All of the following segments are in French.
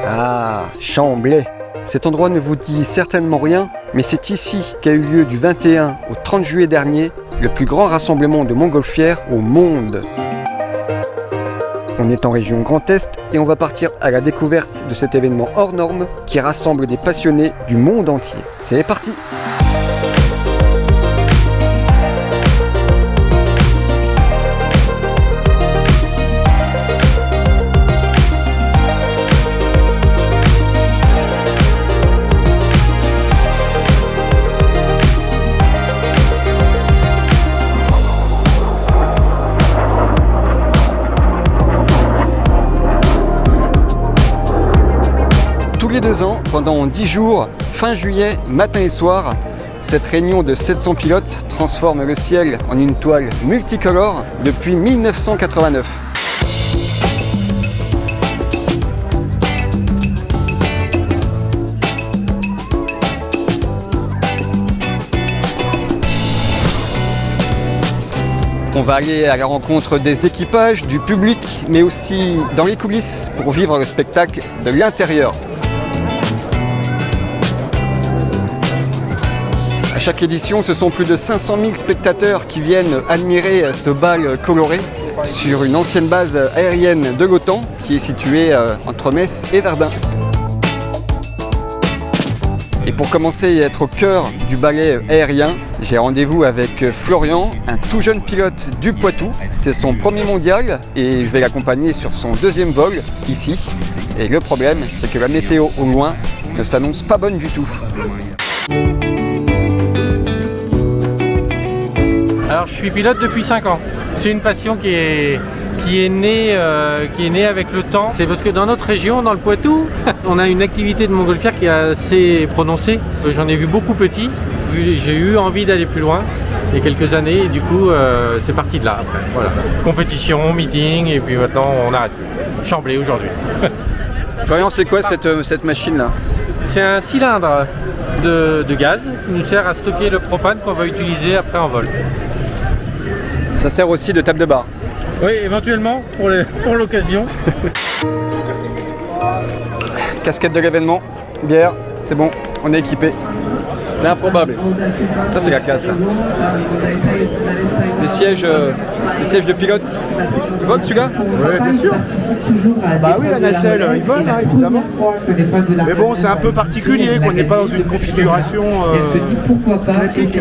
Ah, Chamblay. Cet endroit ne vous dit certainement rien, mais c'est ici qu'a eu lieu du 21 au 30 juillet dernier le plus grand rassemblement de montgolfières au monde. On est en région Grand Est et on va partir à la découverte de cet événement hors norme qui rassemble des passionnés du monde entier. C'est parti! Tous les 2 ans, pendant 10 jours, fin juillet, matin et soir, cette réunion de 700 pilotes transforme le ciel en une toile multicolore depuis 1989. On va aller à la rencontre des équipages, du public, mais aussi dans les coulisses pour vivre le spectacle de l'intérieur. À chaque édition, ce sont plus de 500 000 spectateurs qui viennent admirer ce bal coloré sur une ancienne base aérienne de l'OTAN qui est située entre Metz et Verdun. Et pour commencer et être au cœur du ballet aérien, j'ai rendez-vous avec Florian, un tout jeune pilote du Poitou. C'est son premier mondial et je vais l'accompagner sur son 2e vol ici. Et le problème, c'est que la météo au loin ne s'annonce pas bonne du tout. Alors je suis pilote depuis 5 ans. C'est une passion qui est née avec le temps. C'est parce que dans notre région, dans le Poitou, on a une activité de montgolfière qui est assez prononcée. J'en ai vu beaucoup petit. J'ai eu envie d'aller plus loin il y a quelques années et du coup c'est parti de là après. Voilà. Compétition, meeting et puis maintenant on arrête plus. Chamblay aujourd'hui. Florian, c'est quoi cette machine-là? C'est un cylindre de gaz qui nous sert à stocker le propane qu'on va utiliser après en vol. Ça sert aussi de table de bar. Oui, éventuellement, pour l'occasion. Casquette de l'événement, bière, c'est bon, on est équipé. C'est improbable. Ça, c'est la classe. Ça. Les sièges de pilote. Ils volent celui-là? Oui, bien sûr. Bah oui, la nacelle, ils volent, hein, évidemment. Mais bon, c'est un peu particulier qu'on n'est pas dans une configuration classique.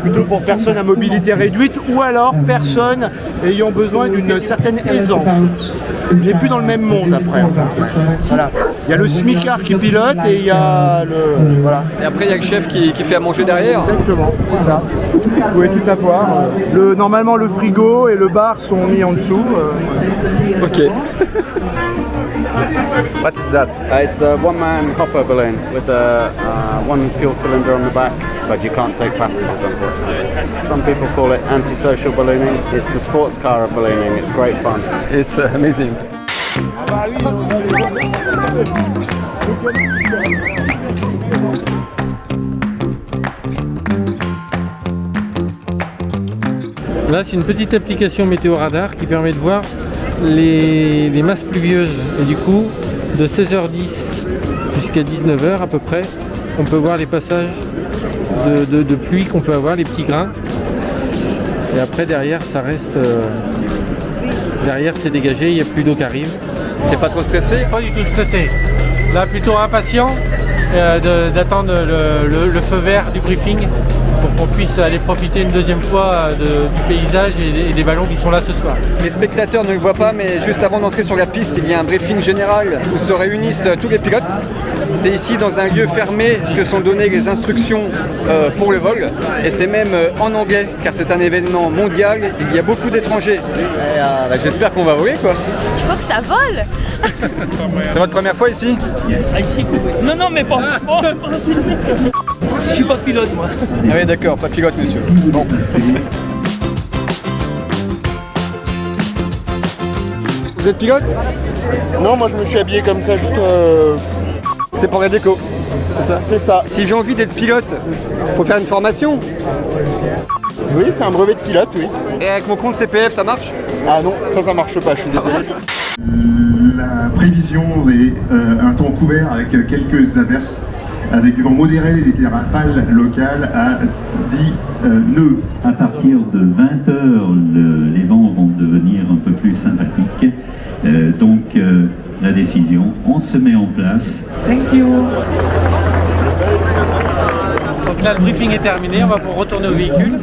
Plutôt pour personnes à mobilité réduite ou alors personnes ayant besoin d'une certaine aisance. On n'est plus dans le même monde après. Enfin, voilà. Il y a le smicard qui pilote et il y a le... Voilà. Et après, il y a le chef qui fait à manger derrière. Exactement, c'est ça. Vous pouvez tout avoir. Normalement, le frigo et le bar sont mis en dessous. Ok. What is that? It's the one-man hopper balloon with one fuel cylinder on the back, but you can't take passengers, unfortunately. Some people call it antisocial ballooning. It's the sports car of ballooning. It's great fun. It's amazing. Là, c'est une petite application météo radar qui permet de voir les masses pluvieuses. Et du coup, de 16h10 jusqu'à 19h à peu près, on peut voir les passages de pluie qu'on peut avoir, les petits grains. Et après, derrière, ça reste... derrière, c'est dégagé, il n'y a plus d'eau qui arrive. T'es pas trop stressé? Pas du tout stressé. Là, plutôt impatient d'attendre le feu vert du briefing pour qu'on puisse aller profiter une deuxième fois du paysage et des ballons qui sont là ce soir. Les spectateurs ne le voient pas, mais juste avant d'entrer sur la piste, il y a un briefing général où se réunissent tous les pilotes. C'est ici, dans un lieu fermé, que sont données les instructions pour le vol. Et c'est même en anglais, car c'est un événement mondial. Il y a beaucoup d'étrangers. J'espère qu'on va voler, quoi. Je crois que ça vole. C'est votre première fois ici? Ici? Non, mais pas. Je suis pas pilote, moi. Ah oui, d'accord, pas pilote, monsieur. Bon. Vous êtes pilote? Non, moi je me suis habillé comme ça, juste... C'est pour la déco. C'est ça, c'est ça. Si j'ai envie d'être pilote, faut faire une formation. Oui, c'est un brevet de pilote, oui. Et avec mon compte CPF, ça marche? Ah non, ça marche pas, je suis désolé. La prévision est un temps couvert avec quelques averses, avec du vent modéré et des rafales locales à 10 nœuds. À partir de 20h, les vents vont devenir un peu plus sympathiques. Donc la décision, on se met en place. Thank you. Donc là, le briefing est terminé, on va pouvoir retourner au véhicule.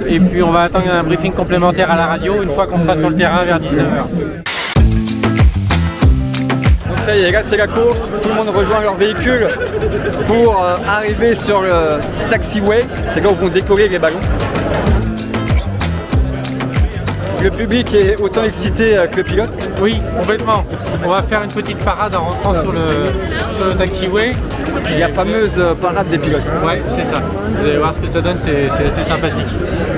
Et puis on va attendre un briefing complémentaire à la radio une fois qu'on sera sur le terrain vers 19h. Donc ça y est, là c'est la course, tout le monde rejoint leur véhicule pour arriver sur le taxiway. C'est là où vont décoller les ballons. Le public est autant excité que le pilote. Oui, complètement. On va faire une petite parade en rentrant sur le taxiway. La fameuse parade des pilotes. Ouais, c'est ça. Vous allez voir ce que ça donne, c'est assez sympathique.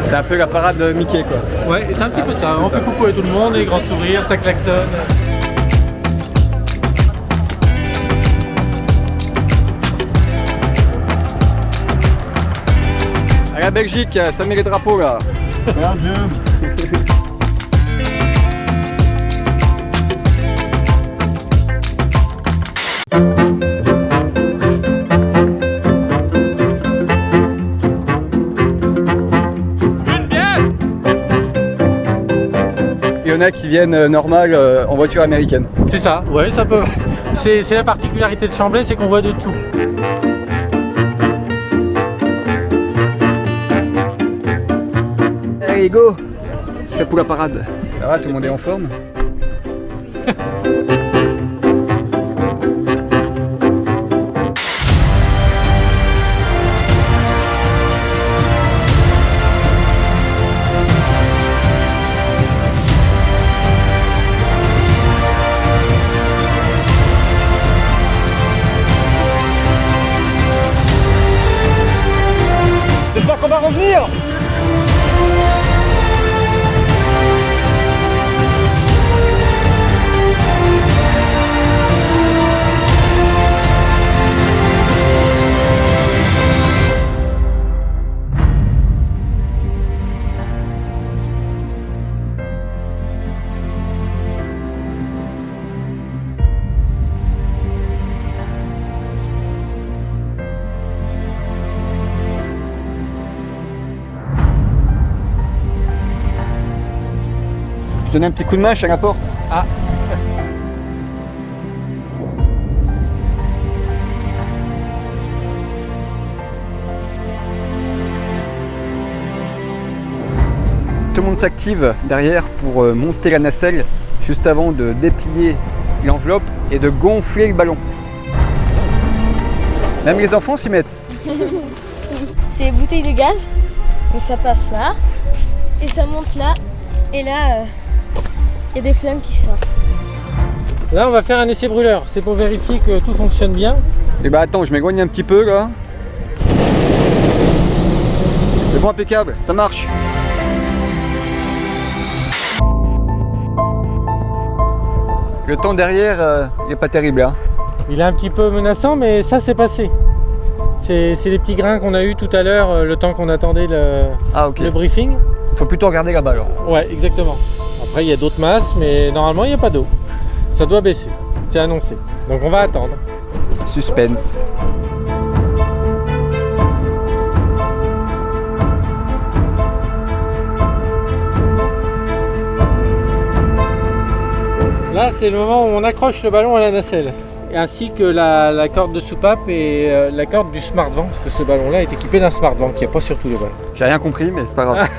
C'est un peu la parade de Mickey quoi. Ouais, et c'est un petit peu ça. On fait coucou à tout le monde, les grands sourires, ça klaxonne. À la Belgique, ça met les drapeaux là. Belgium. Il y en a qui viennent normal en voiture américaine. C'est ça, ouais, ça peut. C'est la particularité de Chamblay, c'est qu'on voit de tout. Allez, go! C'est prêt pour la parade. Ça va, tout le monde est en forme? J'espère qu'on va revenir. Je donne un petit coup de main, je suis à la porte. Ah, Tout le monde s'active derrière pour monter la nacelle juste avant de déplier l'enveloppe et de gonfler le ballon. Même les enfants s'y mettent. C'est les bouteilles de gaz, donc ça passe là, et ça monte là, et là, il y a des flammes qui sortent. là on va faire un essai brûleur. C'est pour vérifier que tout fonctionne bien. Et bah attends, je m'éloigne un petit peu là. C'est bon, impeccable, ça marche. Le temps derrière, il n'est pas terrible hein. Il est un petit peu menaçant, mais ça c'est passé. C'est les petits grains qu'on a eu tout à l'heure, le temps qu'on attendait Ah ok. le briefing. Faut plutôt regarder là-bas alors. Ouais, exactement. Après, il y a d'autres masses, mais normalement, il n'y a pas d'eau. Ça doit baisser. C'est annoncé. Donc, on va attendre. Suspense. Là, c'est le moment où on accroche le ballon à la nacelle. Ainsi que la corde de soupape et la corde du smart vent. Parce que ce ballon-là est équipé d'un smart vent qui n'y a pas sur tous les ballons. J'ai rien compris, mais c'est pas grave.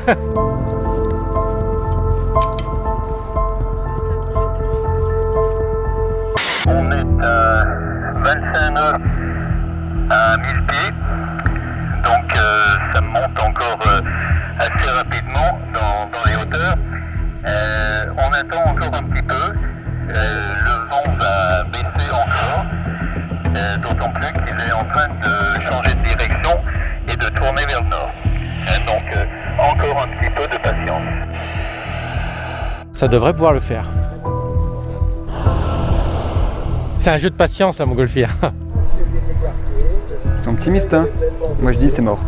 On est à 25 nœuds à 1000 pieds, donc ça monte encore assez rapidement dans les hauteurs. On attend encore un petit peu, le vent va baisser encore, d'autant plus qu'il est en train de changer de direction et de tourner vers le nord. Donc encore un petit peu de patience. Ça devrait pouvoir le faire. C'est un jeu de patience, la montgolfière. Ils sont optimistes hein. Moi je dis c'est mort.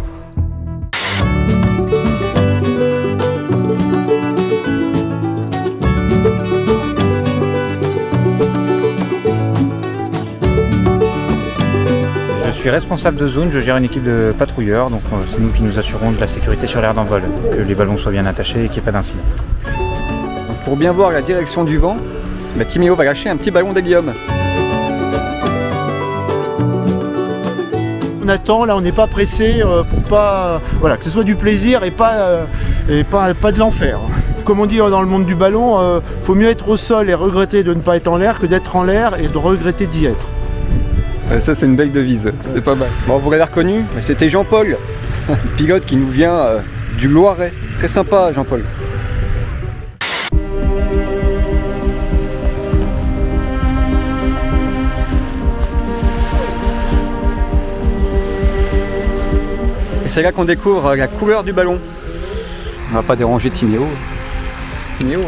suis responsable de zone, je gère une équipe de patrouilleurs, donc c'est nous qui nous assurons de la sécurité sur l'aire d'envol, que les ballons soient bien attachés et qu'il n'y ait pas d'incident. Pour bien voir la direction du vent, Timéo va lâcher un petit ballon d'hélium. On attend, là on n'est pas pressé pour pas, voilà, que ce soit du plaisir et pas de l'enfer. Comme on dit dans le monde du ballon, faut mieux être au sol et regretter de ne pas être en l'air que d'être en l'air et de regretter d'y être. Ça c'est une belle devise, c'est pas mal. Bon, vous l'avez reconnu, c'était Jean-Paul, pilote qui nous vient du Loiret. Très sympa Jean-Paul. Et c'est là qu'on découvre la couleur du ballon. On va pas déranger Timéo. Timéo.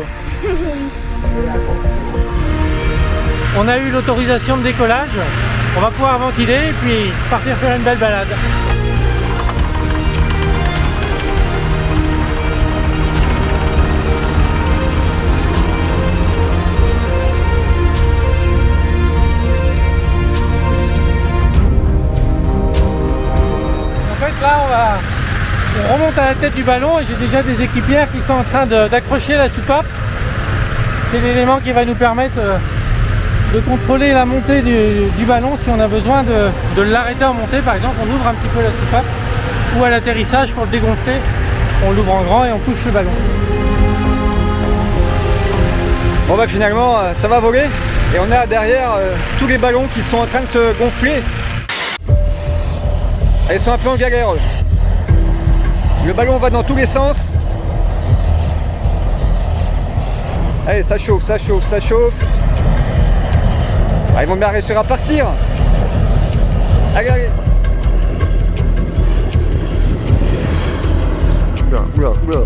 On a eu l'autorisation de décollage. On va pouvoir ventiler et puis partir faire une belle balade. En fait là on remonte à la tête du ballon et j'ai déjà des équipières qui sont en train d'accrocher la soupape. C'est l'élément qui va nous permettre de contrôler la montée du ballon si on a besoin de l'arrêter en montée. Par exemple, on ouvre un petit peu la soupape ou à l'atterrissage pour le dégonfler, on l'ouvre en grand et on touche le ballon. Bon bah finalement ça va voler et on a derrière tous les ballons qui sont en train de se gonfler. Ils sont un peu en galère. Le ballon va dans tous les sens. Allez, ça chauffe, ça chauffe, ça chauffe. Ah, ils vont bien réussir à partir. Allez, allez. Oula, oula, oula.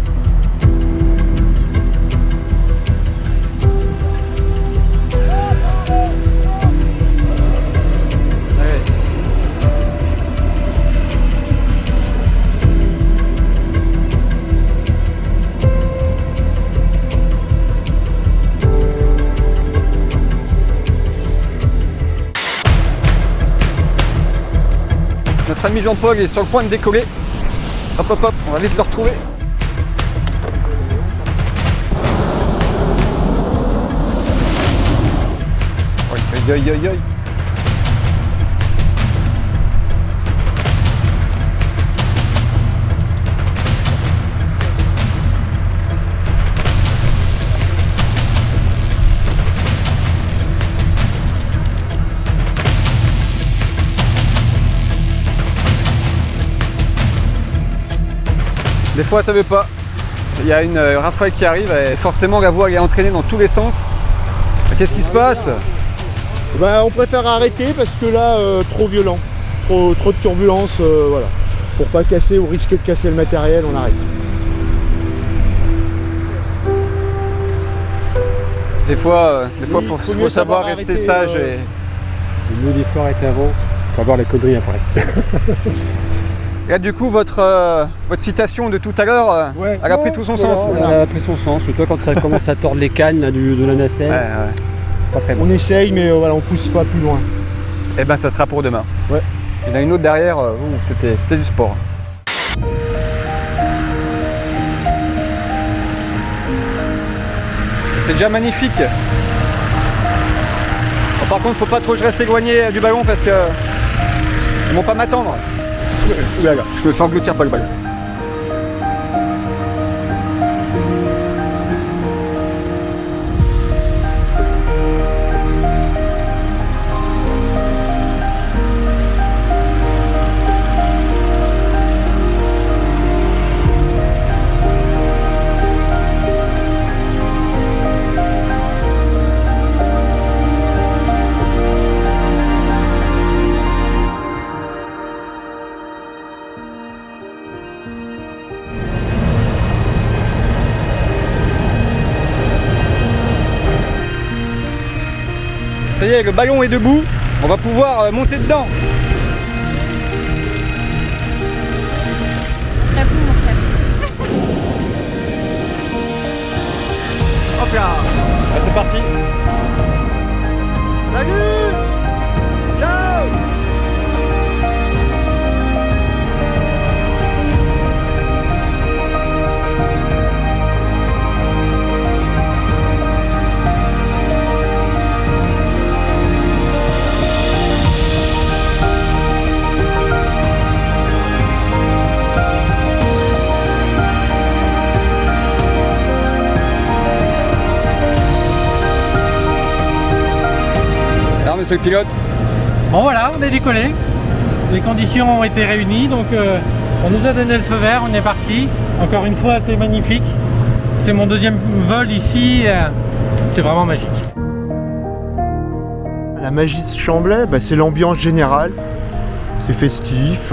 Notre ami Jean-Paul est sur le point de décoller. Hop hop hop, on va vite le retrouver. Aïe aïe aïe aïe. Des fois ça veut pas. Il y a une rafale qui arrive et forcément la voile est entraînée dans tous les sens. Qu'est-ce qui se passe? On préfère arrêter parce que là, trop violent. Trop de turbulences, voilà. Pour pas casser ou risquer de casser le matériel, on arrête. Des fois, faut savoir rester sage. Et... Le mieux des fois arrêter avant, pour avoir la connerie après. Là, du coup, votre citation de tout à l'heure, elle a pris tout son sens. Elle a pris son sens. Toi, quand ça commence à tordre les cannes là, de la nacelle, c'est pas très bon. On essaye, mais voilà, on pousse pas plus loin. Et ben, ça sera pour demain. Ouais. Il y en a une autre derrière. C'était du sport. C'est déjà magnifique. Bon, par contre, faut pas trop que je reste éloigné du ballon parce que ils vont pas m'attendre. Oula, je me fais engloutir par le ballon. Ça y est, le ballon est debout, on va pouvoir monter dedans. Hop là, allez, c'est parti. Salut. Ciao. monsieur le pilote? Bon voilà, on est décollé. Les conditions ont été réunies, donc on nous a donné le feu vert, on est parti. Encore une fois, c'est magnifique. C'est mon deuxième vol ici, c'est vraiment magique. La magie de Chamblay, c'est l'ambiance générale. C'est festif,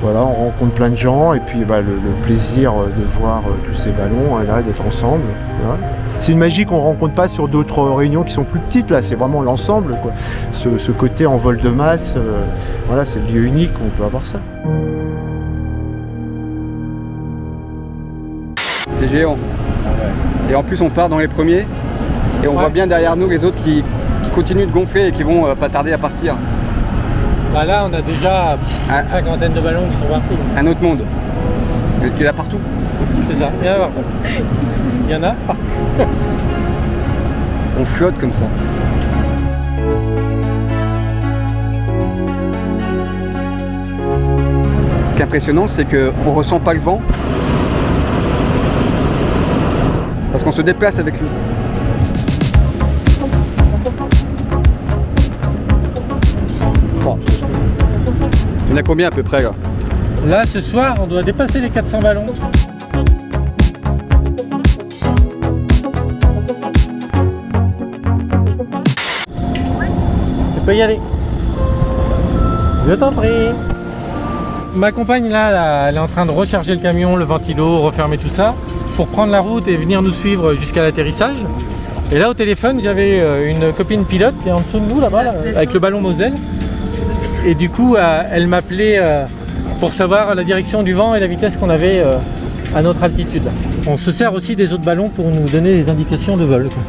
voilà, on rencontre plein de gens et puis le plaisir de voir tous ces ballons, là, d'être ensemble. Voilà. C'est une magie qu'on ne rencontre pas sur d'autres réunions qui sont plus petites, là, c'est vraiment l'ensemble, quoi. Ce côté en vol de masse, voilà, c'est le lieu unique où on peut avoir ça. C'est géant. Et en plus on part dans les premiers et on voit bien derrière nous les autres qui continuent de gonfler et qui vont pas tarder à partir. Là on a déjà une cinquantaine de ballons qui sont partis. Un autre monde. Il y en a partout. C'est ça, il y en a partout. Il y en a partout. On flotte comme ça. Ce qui est impressionnant, c'est qu'on ne ressent pas le vent parce qu'on se déplace avec lui. Il y en a combien à peu près là? Là ce soir on doit dépasser les 400 ballons. Tu peux y aller. Je t'en prie. Ma compagne là, elle est en train de recharger le camion, le ventilo, refermer tout ça pour prendre la route et venir nous suivre jusqu'à l'atterrissage. Et là au téléphone j'avais une copine pilote qui est en dessous de nous là-bas, avec le ballon Moselle. Et du coup elle m'appelait pour savoir la direction du vent et la vitesse qu'on avait à notre altitude. On se sert aussi des autres ballons pour nous donner des indications de vol, quoi.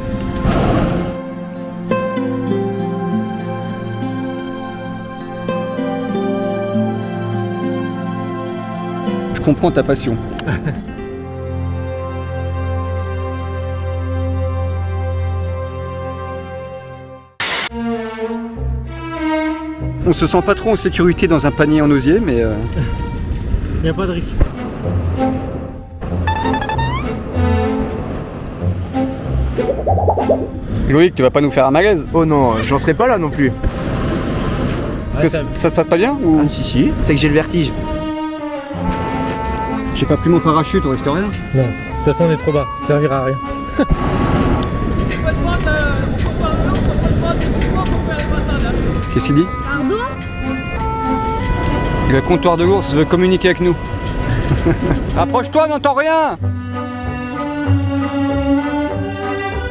Je comprends ta passion. On se sent pas trop en sécurité dans un panier en osier, mais... Il n'y a pas de risque. Loïc, tu vas pas nous faire un malaise? Oh non, j'en serai pas là non plus. Parce que ça se passe pas bien ou... Ah si, c'est que j'ai le vertige. J'ai pas pris mon parachute, on risque rien. Non, de toute façon on est trop bas, ça servira à rien. Qu'est-ce qu'il dit? Pardon? Le comptoir de l'ours veut communiquer avec nous. Approche-toi, n'entends rien!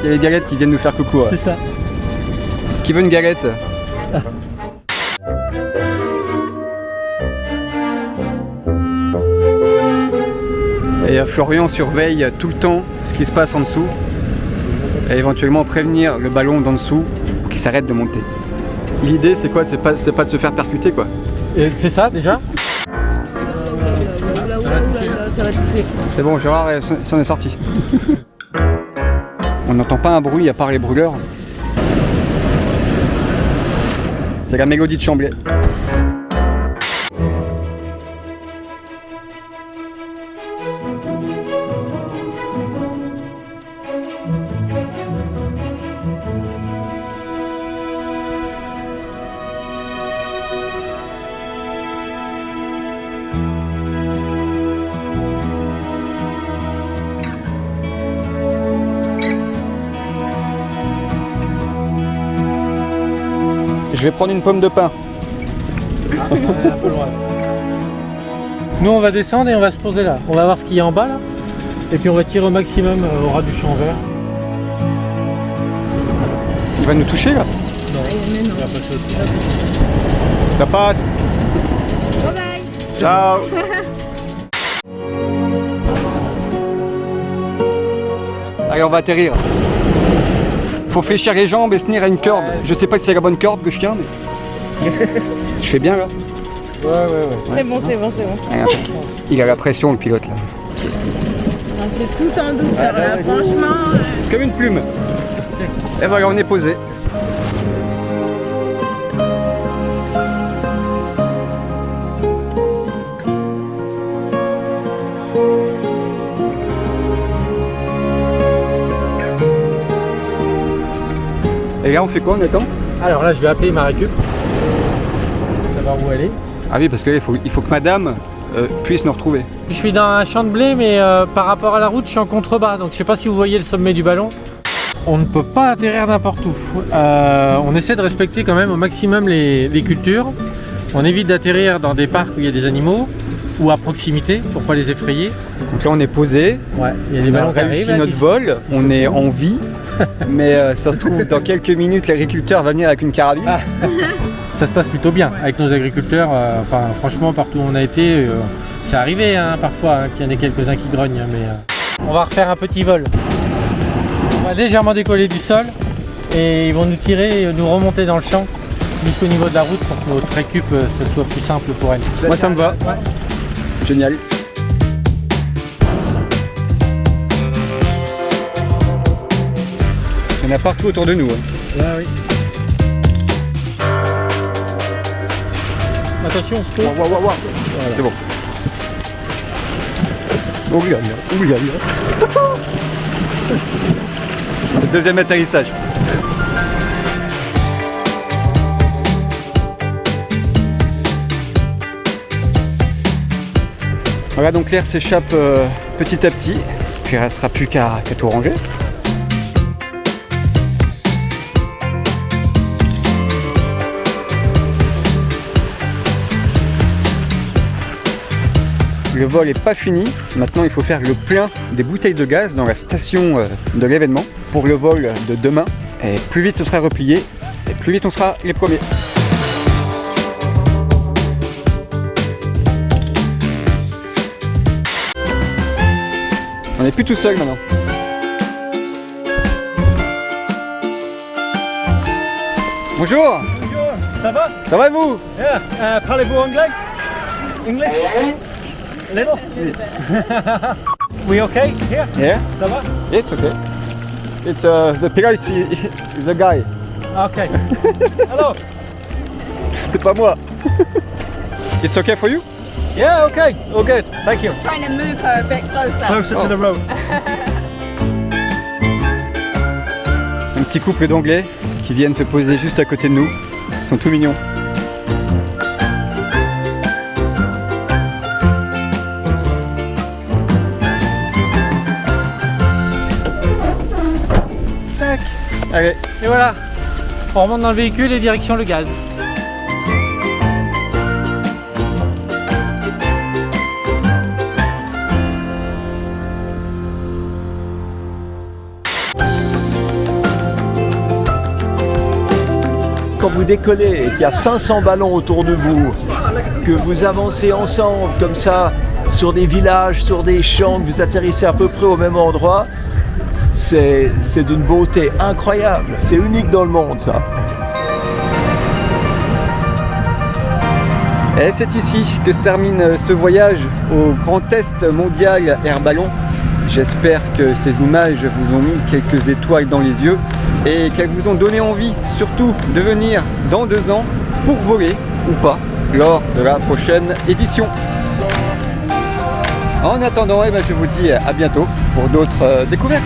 Il y a les galettes qui viennent nous faire coucou. C'est ça. Qui veut une galette? Et Florian surveille tout le temps ce qui se passe en dessous et éventuellement prévenir le ballon d'en dessous pour qu'il s'arrête de monter. L'idée c'est quoi? C'est pas de se faire percuter quoi. C'est ça déjà? C'est bon, Gérard s'en est sorti. On n'entend pas un bruit à part les brûleurs. C'est la mélodie de Chamblay. Je vais prendre une pomme de pain. Nous on va descendre et on va se poser là. On va voir ce qu'il y a en bas là. Et puis on va tirer au maximum au ras du champ vert. Il va nous toucher là? Non, il va passer au-dessus. Ça passe. Bye bye. Ciao. Allez, on va atterrir. Faut fléchir les jambes et se tenir à une corde. Je sais pas si c'est la bonne corde que je tiens, mais... Je fais bien là? Ouais. C'est bon, c'est bon. Il a la pression le pilote là. C'est tout en douceur là, franchement. Comme une plume. Et voilà, on est posé. Et là on fait quoi, on attend? Alors là, je vais appeler ma récup. Savoir où elle est. Ah oui, parce qu'il faut que madame puisse nous retrouver. Je suis dans un champ de blé, mais par rapport à la route, je suis en contrebas. Donc je sais pas si vous voyez le sommet du ballon. On ne peut pas atterrir n'importe où. On essaie de respecter quand même au maximum les cultures. On évite d'atterrir dans des parcs où il y a des animaux ou à proximité pour pas les effrayer. Donc là on est posé, ouais, il y a des ballons qui réussi arrivent, notre vol, on est en vie, mais ça se trouve dans quelques minutes l'agriculteur va venir avec une carabine. Ah. Ça se passe plutôt bien avec nos agriculteurs, enfin franchement partout où on a été, c'est arrivé parfois qu'il y en ait quelques-uns qui grognent, mais on va refaire un petit vol. On va légèrement décoller du sol et ils vont nous tirer et nous remonter dans le champ jusqu'au niveau de la route pour que notre récup ça soit plus simple pour elle. Moi ça me va, ouais. Génial. Il y en a partout autour de nous. Ah, oui. Attention, on se pose. Wow. Voilà. C'est bon. Oula. Le deuxième atterrissage. Voilà, donc l'air s'échappe petit à petit, puis il ne restera plus qu'à tout ranger. Le vol n'est pas fini, maintenant il faut faire le plein des bouteilles de gaz dans la station de l'événement pour le vol de demain. Et plus vite ce sera replié, et plus vite on sera les premiers. On n'est plus tout seul maintenant. Bonjour. Bonjour, ça va? Ça va et vous? Yeah. Parlez-vous anglais? English? Little? We okay here? Yeah. Ça va? It's okay. It's the pilot, the guy. Okay. Hello. C'est pas moi. It's okay for you? Yeah, okay. All good. Thank you. Trying to move her a bit closer. Closer to the road. Un petit couple d'anglais qui viennent se poser juste à côté de nous. Ils sont tout mignons. Tac. Allez, et voilà. On remonte dans le véhicule et direction le gaz. Quand vous décollez et qu'il y a 500 ballons autour de vous, que vous avancez ensemble comme ça sur des villages, sur des champs, que vous atterrissez à peu près au même endroit, c'est d'une beauté incroyable. C'est unique dans le monde, ça. Et c'est ici que se termine ce voyage au Grand Test Mondial Air Ballon. J'espère que ces images vous ont mis quelques étoiles dans les yeux et qu'elles vous ont donné envie, surtout, de venir dans 2 ans pour voler ou pas lors de la prochaine édition. En attendant, je vous dis à bientôt pour d'autres découvertes.